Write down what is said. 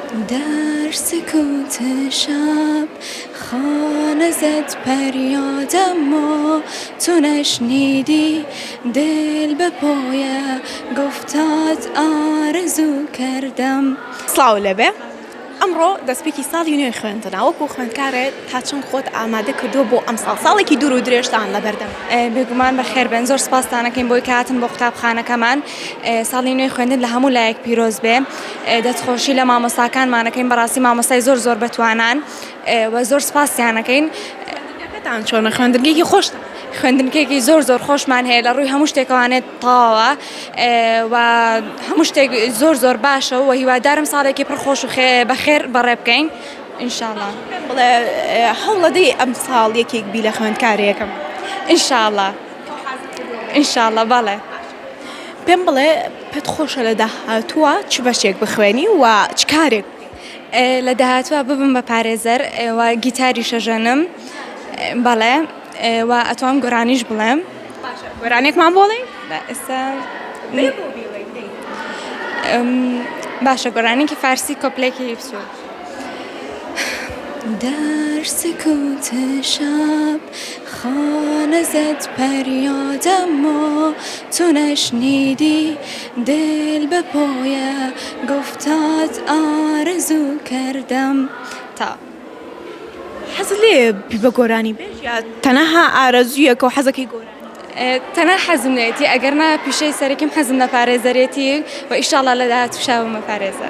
در سکوت شب خانه زد فریاد ما تو نشنیدی دل به پای گفتات آرزو کردم. سڵاو لەبێ ئەمڕۆ دەستپێکی ساڵی نوێی خوێندنەوە وەکو خوێندکارێت تا چەند خۆت ئامادە کردووە بۆ ئەم ساڵێکی دوور و درێژتان لەبەردەم. بێگومان بەخێر بن، زۆر سپاستانەکەین بۆی کاتن بۆ قوتابخانەکەمان. ساڵی نوێی خوێندن لە هەموو لایەک پیرۆز بێ. دەستخۆشی لە مامۆستاکانمانەکەین، بەڕاستی مامۆستای زۆر بەتوانان و زۆر سپاسیانەکەین. تان چۆنە خوێندنگێکی خۆشتان؟ خوێندنگێکی زۆر خۆشمان هەیە لە ڕووی هەموو شتێکەوانێت تەواوە و هەموو شتێک زۆر باشە و هیوادارم ساڵێکی پڕخۆش و بەخێر بەڕێ بکەین ئینشاءڵڵا. بڵێ هەوڵەدەی ئەم ساڵ یەکێک بی لە خوێندکارێکم ئینشاءڵڵا بەڵێ. پێم بڵێ پێت خۆشە لە داهاتووە چ بەشێک بخوێنی و چ کارێک لە داهاتووە ببم بە پارێزەر و گیتاری شەژەنم بەڵێ و ئەتوانم گۆرانیش بڵێم. گۆرانێکمان بۆڵێ؟ ئێستا باشە گۆرانێکی فارسی کۆپلێکی بچوو. در سکوت شب خانه زد فریاد ما تو نشنیدی دل به پای گفتات آرزو کردم. تا حەز لێ بە گۆرانی بێژ یا تەنەها ئارەزوویەکە و حەزەکەی گۆرانی؟ تەنها حەزم لێتی ئەگەرنا پیشەی سەرەکیم حەزم لە پارێزەرێتی و ئیشاڵڵا لە داهاتوو شاومە پارێزەر.